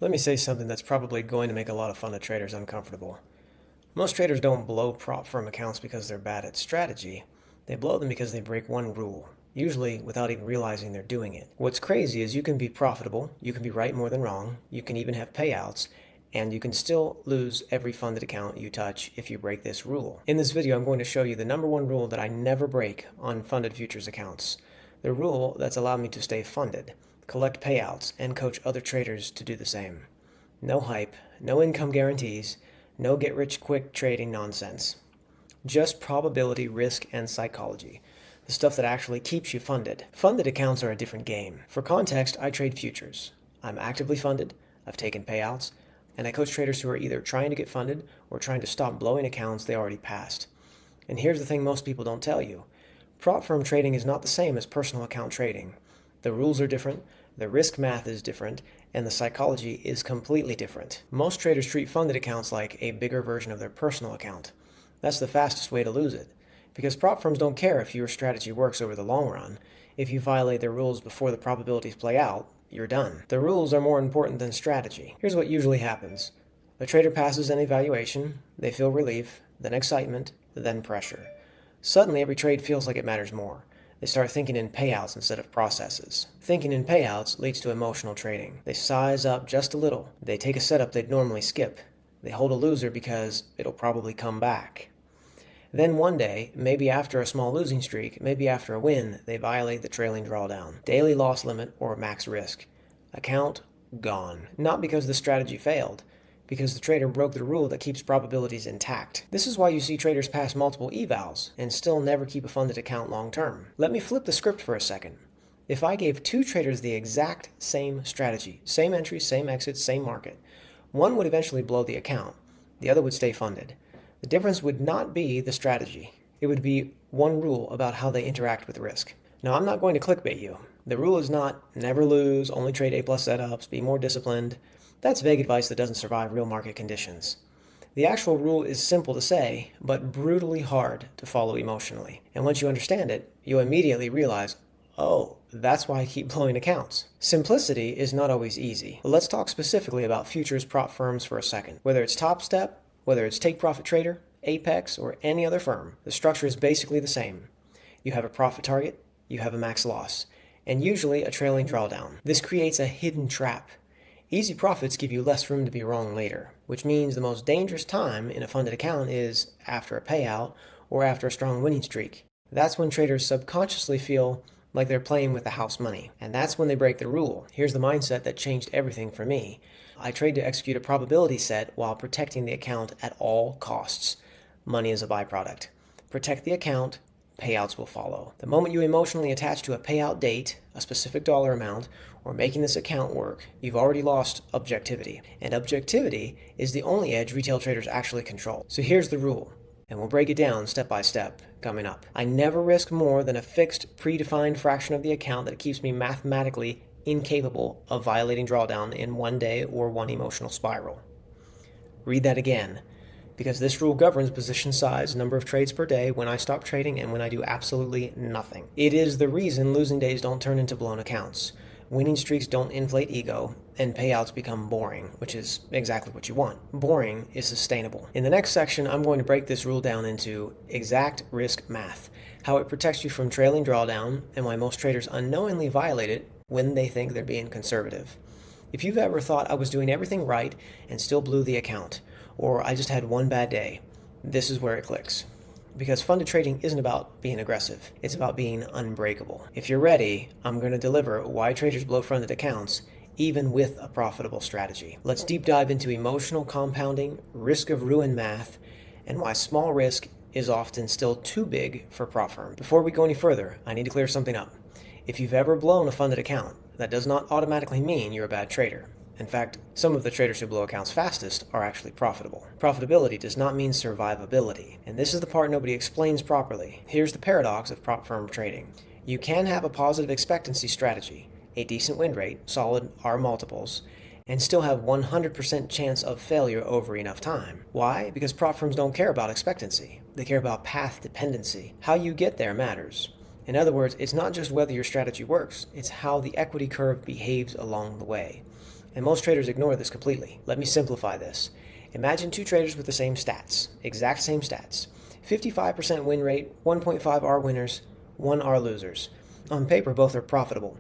Let me say something that's probably going to make a lot of funded traders uncomfortable. Most traders don't blow prop firm accounts because they're bad at strategy. They blow them because they break one rule, usually without even realizing they're doing it. What's crazy is you can be profitable, you can be right more than wrong, you can even have payouts, and you can still lose every funded account you touch if you break this rule. In this video, I'm going to show you the number one rule that I never break on funded futures accounts. The rule that's allowed me to stay funded, collect payouts, and coach other traders to do the same. No hype, no income guarantees, no get-rich-quick trading nonsense. Just probability, risk, and psychology. The stuff that actually keeps you funded. Funded accounts are a different game. For context, I trade futures. I'm actively funded, I've taken payouts, and I coach traders who are either trying to get funded or trying to stop blowing accounts they already passed. And here's the thing most people don't tell you. Prop firm trading is not the same as personal account trading. The rules are different, the risk math is different, and the psychology is completely different. Most traders treat funded accounts like a bigger version of their personal account. That's the fastest way to lose it, because prop firms don't care if your strategy works over the long run. If you violate their rules before the probabilities play out, you're done. The rules are more important than strategy. Here's what usually happens. A trader passes an evaluation, they feel relief, then excitement, then pressure. Suddenly every trade feels like it matters more. They start thinking in payouts instead of processes. Thinking in payouts leads to emotional trading. They size up just a little. They take a setup they'd normally skip. They hold a loser because it'll probably come back. Then one day, maybe after a small losing streak, maybe after a win, they violate the trailing drawdown, daily loss limit, or max risk. Account gone. Not because the strategy failed, because the trader broke the rule that keeps probabilities intact. This is why you see traders pass multiple evals and still never keep a funded account long term. Let me flip the script for a second. If I gave two traders the exact same strategy, same entry, same exit, same market, one would eventually blow the account, the other would stay funded. The difference would not be the strategy. It would be one rule about how they interact with risk. Now, I'm not going to clickbait you. The rule is not never lose, only trade A+ setups, be more disciplined. That's vague advice that doesn't survive real market conditions. The actual rule is simple to say, but brutally hard to follow emotionally. And once you understand it, you'll immediately realize, oh, that's why I keep blowing accounts. Simplicity is not always easy. But let's talk specifically about futures prop firms for a second. Whether it's Top Step, whether it's Take Profit Trader, Apex, or any other firm, the structure is basically the same. You have a profit target, you have a max loss, and usually a trailing drawdown. This creates a hidden trap. Easy profits give you less room to be wrong later, which means the most dangerous time in a funded account is after a payout or after a strong winning streak. That's when traders subconsciously feel like they're playing with the house money, and that's when they break the rule. Here's the mindset that changed everything for me. I trade to execute a probability set while protecting the account at all costs. Money is a byproduct. Protect the account, payouts will follow. The moment you emotionally attach to a payout date, a specific dollar amount, or making this account work, you've already lost objectivity. And objectivity is the only edge retail traders actually control. So here's the rule, and we'll break it down step by step coming up. I never risk more than a fixed, predefined fraction of the account that keeps me mathematically incapable of violating drawdown in one day or one emotional spiral. Read that again, because this rule governs position size, number of trades per day, when I stop trading, and when I do absolutely nothing. It is the reason losing days don't turn into blown accounts. Winning streaks don't inflate ego, and payouts become boring, which is exactly what you want. Boring is sustainable. In the next section, I'm going to break this rule down into exact risk math, how it protects you from trailing drawdown, and why most traders unknowingly violate it when they think they're being conservative. If you've ever thought I was doing everything right and still blew the account, or I just had one bad day, this is where it clicks. Because funded trading isn't about being aggressive, it's about being unbreakable. If you're ready, I'm going to deliver why traders blow funded accounts, even with a profitable strategy. Let's deep dive into emotional compounding, risk of ruin math, and why small risk is often still too big for prop firm. Before we go any further, I need to clear something up. If you've ever blown a funded account, that does not automatically mean you're a bad trader. In fact, some of the traders who blow accounts fastest are actually profitable. Profitability does not mean survivability, and this is the part nobody explains properly. Here's the paradox of prop firm trading. You can have a positive expectancy strategy, a decent win rate, solid R multiples, and still have 100% chance of failure over enough time. Why? Because prop firms don't care about expectancy. They care about path dependency. How you get there matters. In other words, it's not just whether your strategy works, it's how the equity curve behaves along the way. and most traders ignore this completely. Let me simplify this. Imagine two traders with the same stats, exact same stats. 55% win rate, 1.5 R winners, 1 R losers. On paper, both are profitable.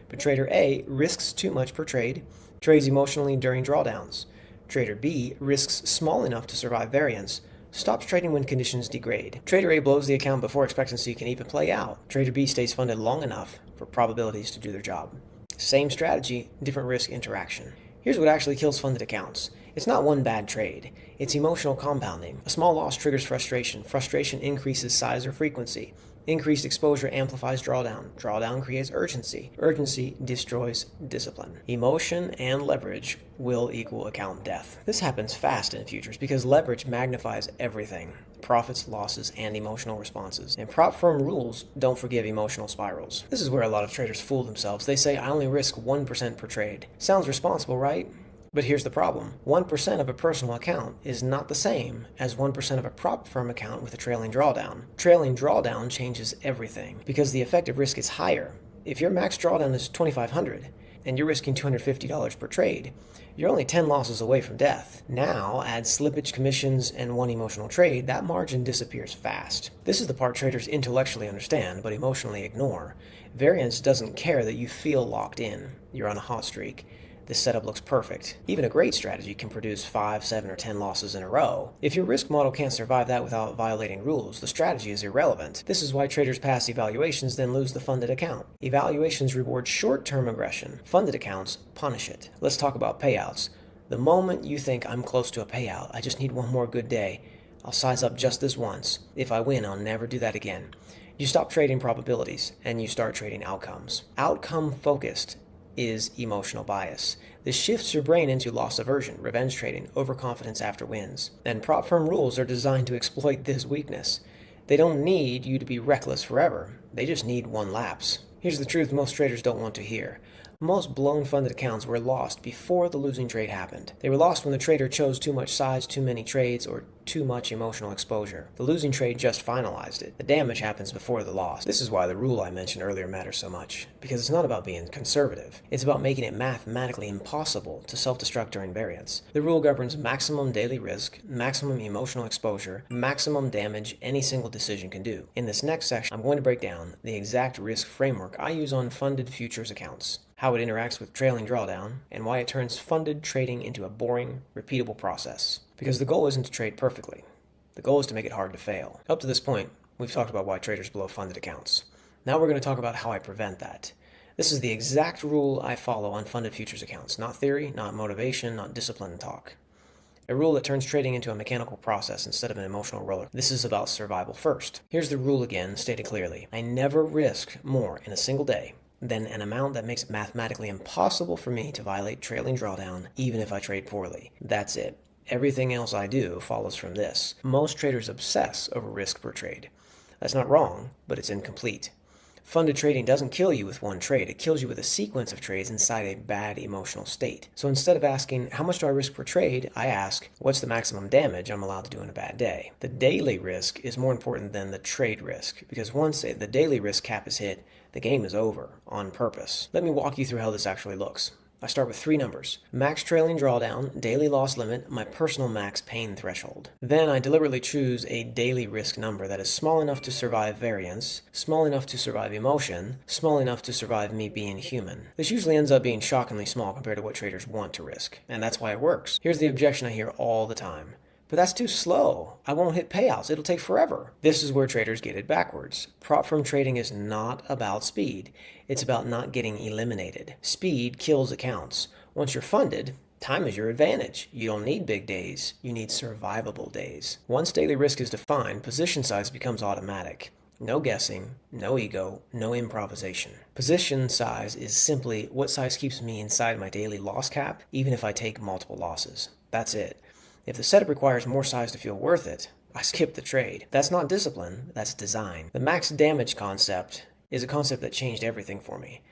But trader A risks too much per trade, trades emotionally during drawdowns. Trader B risks small enough to survive variance, stops trading when conditions degrade. Trader A blows the account before expectancy can even play out. Trader B stays funded long enough for probabilities to do their job. Same strategy, different risk interaction. Here's what actually kills funded accounts. It's not one bad trade. It's emotional compounding. A small loss triggers frustration. Frustration increases size or frequency. Increased exposure amplifies drawdown. Drawdown creates urgency. Urgency destroys discipline. Emotion and leverage will equal account death. This happens fast in futures because leverage magnifies everything. Profits, losses, and emotional responses. And prop firm rules don't forgive emotional spirals. This is where a lot of traders fool themselves. They say, I only risk 1% per trade. Sounds responsible, right? But here's the problem. 1% of a personal account is not the same as 1% of a prop firm account with a trailing drawdown. Trailing drawdown changes everything because the effective risk is higher. If your max drawdown is $2,500 and you're risking $250 per trade, you're only 10 losses away from death. Now, add slippage commissions and one emotional trade, that margin disappears fast. This is the part traders intellectually understand but emotionally ignore. Variance doesn't care that you feel locked in. You're on a hot streak. This setup looks perfect. Even a great strategy can produce 5, 7, or 10 losses in a row. If your risk model can't survive that without violating rules, the strategy is irrelevant. This is why traders pass evaluations then lose the funded account. Evaluations reward short-term aggression. Funded accounts punish it. Let's talk about payouts. The moment you think I'm close to a payout, I just need one more good day, I'll size up just this once. If I win, I'll never do that again. You stop trading probabilities and you start trading outcomes. Outcome-focused is emotional bias. This shifts your brain into loss aversion, revenge trading, overconfidence after wins. And prop firm rules are designed to exploit this weakness. They don't need you to be reckless forever. They just need one lapse. Here's the truth most traders don't want to hear. Most blown funded accounts were lost before the losing trade happened. They were lost when the trader chose too much size, too many trades, or too much emotional exposure. The losing trade just finalized it. The damage happens before the loss. This is why the rule I mentioned earlier matters so much, because it's not about being conservative. It's about making it mathematically impossible to self-destruct during variance. The rule governs maximum daily risk, maximum emotional exposure, maximum damage any single decision can do. In this next section, I'm going to break down the exact risk framework I use on funded futures accounts, how it interacts with trailing drawdown, and why it turns funded trading into a boring, repeatable process. Because the goal isn't to trade perfectly. The goal is to make it hard to fail. Up to this point, we've talked about why traders blow funded accounts. Now we're going to talk about how I prevent that. This is the exact rule I follow on funded futures accounts. Not theory, not motivation, not discipline talk. A rule that turns trading into a mechanical process instead of an emotional roller. This is about survival first. Here's the rule again, stated clearly. I never risk more in a single day than an amount that makes it mathematically impossible for me to violate trailing drawdown, even if I trade poorly. That's it. Everything else I do follows from this. Most traders obsess over risk per trade. That's not wrong, but it's incomplete. Funded trading doesn't kill you with one trade. It kills you with a sequence of trades inside a bad emotional state. So instead of asking, how much do I risk per trade, I ask, what's the maximum damage I'm allowed to do in a bad day? The daily risk is more important than the trade risk, because once the daily risk cap is hit, the game is over, on purpose. Let me walk you through how this actually looks. I start with 3 numbers: max trailing drawdown, daily loss limit, my personal max pain threshold. Then I deliberately choose a daily risk number that is small enough to survive variance, small enough to survive emotion, small enough to survive me being human. This usually ends up being shockingly small compared to what traders want to risk, and that's why it works. Here's the objection I hear all the time. But that's too slow. I won't hit payouts. It'll take forever. This is where traders get it backwards. Prop firm trading is not about speed. It's about not getting eliminated. Speed kills accounts. Once you're funded, time is your advantage. You don't need big days. You need survivable days. Once daily risk is defined, position size becomes automatic. No guessing, no ego, no improvisation. Position size is simply what size keeps me inside my daily loss cap, even if I take multiple losses. That's it. If the setup requires more size to feel worth it, I skip the trade. That's not discipline, that's design. The max damage concept is a concept that changed everything for me.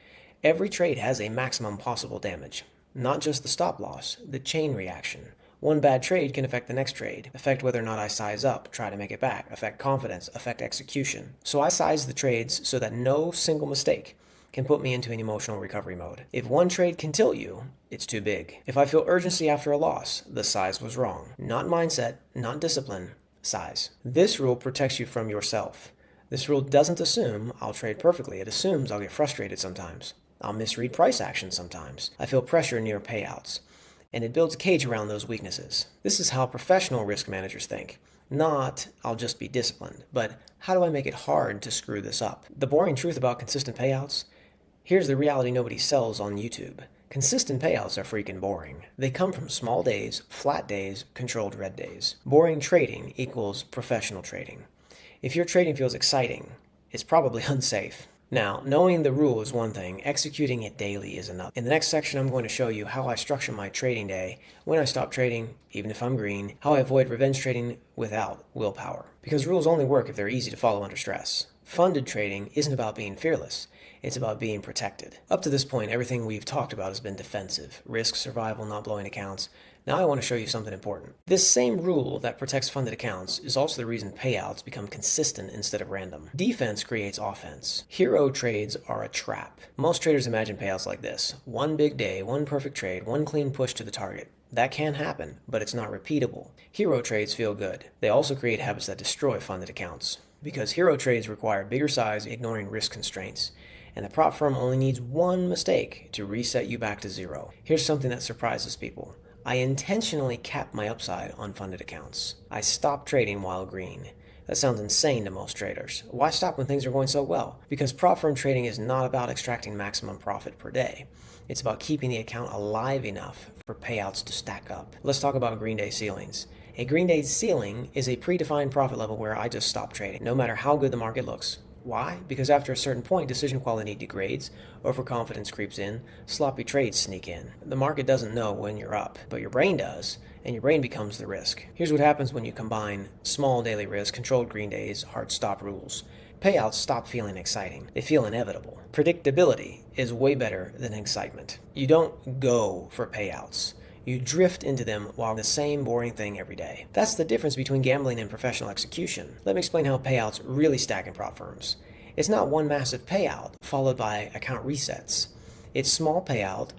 Every trade has a maximum possible damage, not just the stop loss, the chain reaction. One bad trade can affect the next trade, affect whether or not I size up, try to make it back, affect confidence, affect execution. So I size the trades so that no single mistake can put me into an emotional recovery mode. If one trade can tilt you, it's too big. If I feel urgency after a loss, the size was wrong. Not mindset, not discipline, size. This rule protects you from yourself. This rule doesn't assume I'll trade perfectly. It assumes I'll get frustrated sometimes. I'll misread price action sometimes. I feel pressure near payouts. And it builds a cage around those weaknesses. This is how professional risk managers think. Not, I'll just be disciplined, but how do I make it hard to screw this up? The boring truth about consistent payouts? Here's the reality nobody sells on YouTube. Consistent payouts are freaking boring. They come from small days, flat days, controlled red days. Boring trading equals professional trading. If your trading feels exciting, it's probably unsafe. Now, knowing the rule is one thing, executing it daily is another. In the next section, I'm going to show you how I structure my trading day, when I stop trading, even if I'm green, how I avoid revenge trading without willpower. Because rules only work if they're easy to follow under stress. Funded trading isn't about being fearless. It's about being protected. Up to this point, everything we've talked about has been defensive. Risk, survival, not blowing accounts. Now I want to show you something important. This same rule that protects funded accounts is also the reason payouts become consistent instead of random. Defense creates offense. Hero trades are a trap. Most traders imagine payouts like this. One big day, one perfect trade, one clean push to the target. That can happen, but it's not repeatable. Hero trades feel good. They also create habits that destroy funded accounts. Because hero trades require bigger size, ignoring risk constraints. And the prop firm only needs one mistake to reset you back to zero. Here's something that surprises people. I intentionally capped my upside on funded accounts. I stopped trading while green. That sounds insane to most traders. Why stop when things are going so well? Because prop firm trading is not about extracting maximum profit per day. It's about keeping the account alive enough for payouts to stack up. Let's talk about green day ceilings. A green day ceiling is a predefined profit level where I just stop trading, no matter how good the market looks. Why? Because after a certain point, decision quality degrades, overconfidence creeps in, sloppy trades sneak in. The market doesn't know when you're up, but your brain does, and your brain becomes the risk. Here's what happens when you combine small daily risk, controlled green days, hard stop rules. Payouts stop feeling exciting. They feel inevitable. Predictability is way better than excitement. You don't go for payouts. You drift into them while the same boring thing every day. That's the difference between gambling and professional execution. Let me explain how payouts really stack in prop firms. It's not one massive payout followed by account resets. It's small payout,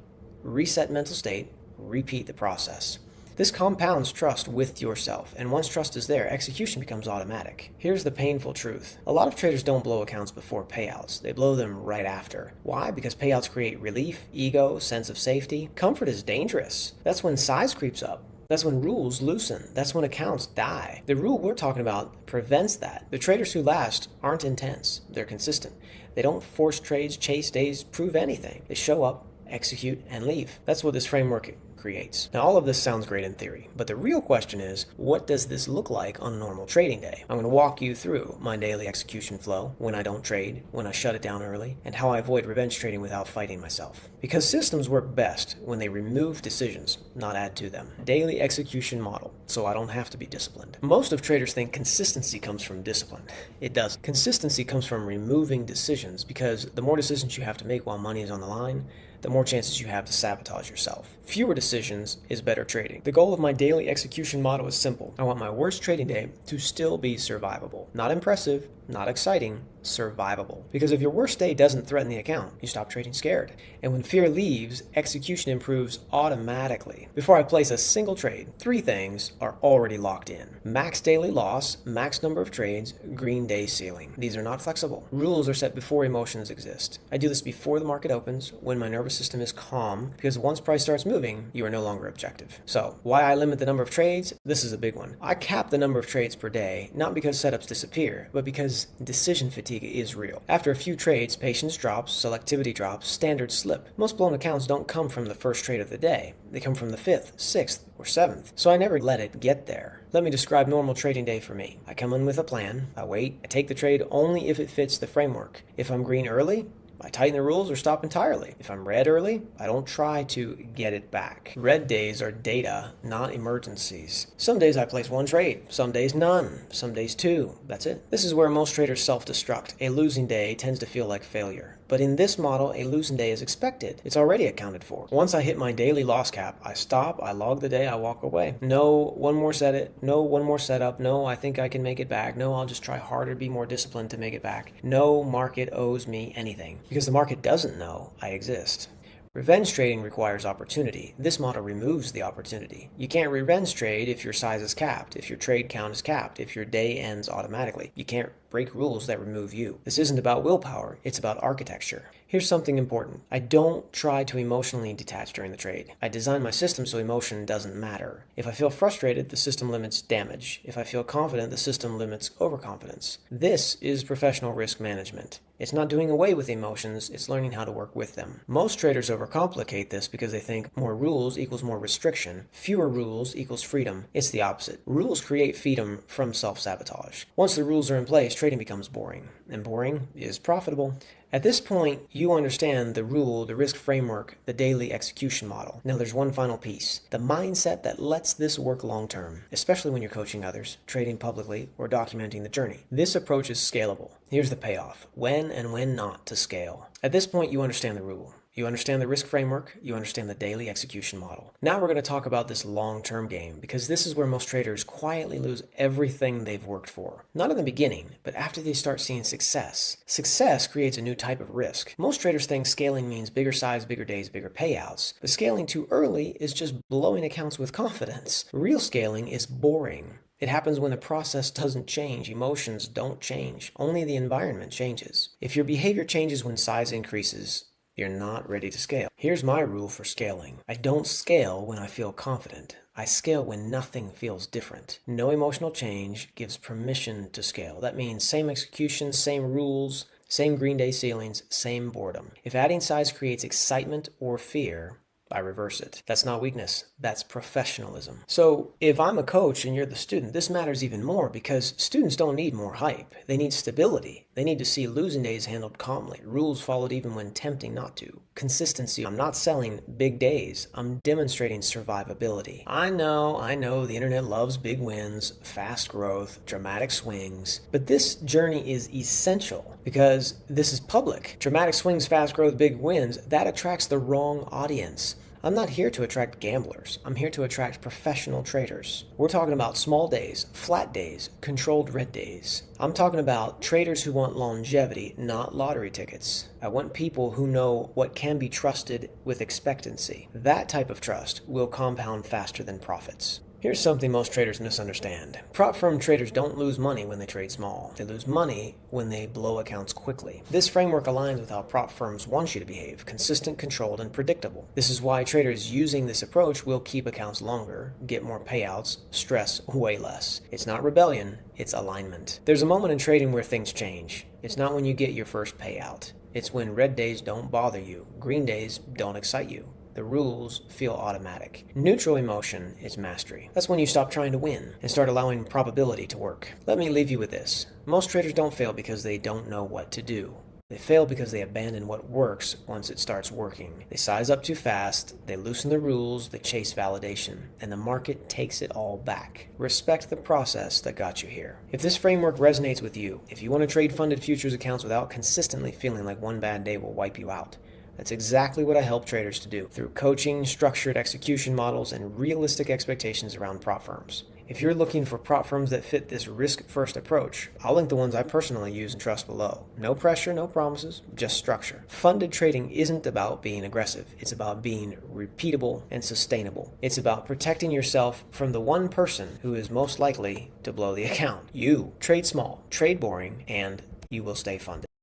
reset mental state, repeat the process. This compounds trust with yourself, and once trust is there, execution becomes automatic. Here's the painful truth. A lot of traders don't blow accounts before payouts. They blow them right after. Why? Because payouts create relief, ego, sense of safety. Comfort is dangerous. That's when size creeps up. That's when rules loosen. That's when accounts die. The rule we're talking about prevents that. The traders who last aren't intense. They're consistent. They don't force trades, chase days, prove anything. They show up, execute, and leave. That's what this framework creates. Now, all of this sounds great in theory, but the real question is, what does this look like on a normal trading day? I'm going to walk you through my daily execution flow, when I don't trade, when I shut it down early, and how I avoid revenge trading without fighting myself. Because systems work best when they remove decisions, not add to them. Daily execution model, so I don't have to be disciplined. Most of traders think consistency comes from discipline. It doesn't. Consistency comes from removing decisions, because the more decisions you have to make while money is on the line, the more chances you have to sabotage yourself. Fewer decisions is better trading. The goal of my daily execution model is simple. I want my worst trading day to still be survivable. Not impressive, not exciting, survivable. Because if your worst day doesn't threaten the account, you stop trading scared. And when fear leaves, execution improves automatically. Before I place a single trade, 3 things are already locked in. Max daily loss, max number of trades, green day ceiling. These are not flexible. Rules are set before emotions exist. I do this before the market opens, when my nervous system is calm, because once price starts moving, you are no longer objective. So, why I limit the number of trades? This is a big one. I cap the number of trades per day, not because setups disappear, but because decision fatigue is real. After a few trades, patience drops, selectivity drops, standards slip. Most blown accounts don't come from the first trade of the day. They come from the 5th, 6th, or 7th. So I never let it get there. Let me describe normal trading day for me. I come in with a plan. I wait. I take the trade only if it fits the framework. If I'm green early, I tighten the rules or stop entirely. If I'm red early, I don't try to get it back. Red days are data, not emergencies. Some days I place 1 trade, some days none, some days 2. That's it. This is where most traders self-destruct. A losing day tends to feel like failure. But in this model, a losing day is expected. It's already accounted for. Once I hit my daily loss cap, I stop, I log the day, I walk away. No, one more set no, one more setup. No, I think I can make it back. No, I'll just try harder, be more disciplined to make it back. No market owes me anything. Because the market doesn't know I exist. Revenge trading requires opportunity. This model removes the opportunity. You can't revenge trade if your size is capped, if your trade count is capped, if your day ends automatically. You can't break rules that remove you. This isn't about willpower, it's about architecture. Here's something important. I don't try to emotionally detach during the trade. I design my system so emotion doesn't matter. If I feel frustrated, the system limits damage. If I feel confident, the system limits overconfidence. This is professional risk management. It's not doing away with emotions, it's learning how to work with them. Most traders overcomplicate this because they think more rules equals more restriction, fewer rules equals freedom. It's the opposite. Rules create freedom from self-sabotage. Once the rules are in place, trading becomes boring, and boring is profitable. At this point, you understand the rule, the risk framework, the daily execution model. Now there's one final piece, the mindset that lets this work long term, especially when you're coaching others, trading publicly, or documenting the journey. This approach is scalable. Here's the payoff, when and when not to scale. At this point, you understand the rule. You understand the risk framework, you understand the daily execution model. Now we're going to talk about this long-term game, because this is where most traders quietly lose everything they've worked for. Not in the beginning, but after they start seeing success. Success creates a new type of risk. Most traders think scaling means bigger size, bigger days, bigger payouts. But scaling too early is just blowing accounts with confidence. Real scaling is boring. It happens when the process doesn't change, emotions don't change, only the environment changes. If your behavior changes when size increases, you're not ready to scale. Here's my rule for scaling. I don't scale when I feel confident. I scale when nothing feels different. No emotional change gives permission to scale. That means same execution, same rules, same green day ceilings, same boredom. If adding size creates excitement or fear, I reverse it. That's not weakness, that's professionalism. So if I'm a coach and you're the student, this matters even more because students don't need more hype. They need stability. They need to see losing days handled calmly, rules followed even when tempting not to. Consistency. I'm not selling big days. I'm demonstrating survivability. I know the internet loves big wins, fast growth, dramatic swings, but this journey is essential because this is public. Dramatic swings, fast growth, big wins, that attracts the wrong audience. I'm not here to attract gamblers. I'm here to attract professional traders. We're talking about small days, flat days, controlled red days. I'm talking about traders who want longevity, not lottery tickets. I want people who know what can be trusted with expectancy. That type of trust will compound faster than profits. Here's something most traders misunderstand. Prop firm traders don't lose money when they trade small. They lose money when they blow accounts quickly. This framework aligns with how prop firms want you to behave, consistent, controlled, and predictable. This is why traders using this approach will keep accounts longer, get more payouts, stress way less. It's not rebellion, it's alignment. There's a moment in trading where things change. It's not when you get your first payout. It's when red days don't bother you, green days don't excite you. The rules feel automatic. Neutral emotion is mastery. That's when you stop trying to win and start allowing probability to work. Let me leave you with this. Most traders don't fail because they don't know what to do. They fail because they abandon what works once it starts working. They size up too fast, they loosen the rules, they chase validation, and the market takes it all back. Respect the process that got you here. If this framework resonates with you, if you want to trade funded futures accounts without consistently feeling like one bad day will wipe you out, that's exactly what I help traders to do through coaching, structured execution models, and realistic expectations around prop firms. If you're looking for prop firms that fit this risk-first approach, I'll link the ones I personally use and trust below. No pressure, no promises, just structure. Funded trading isn't about being aggressive. It's about being repeatable and sustainable. It's about protecting yourself from the one person who is most likely to blow the account. You. Trade small, trade boring, and you will stay funded.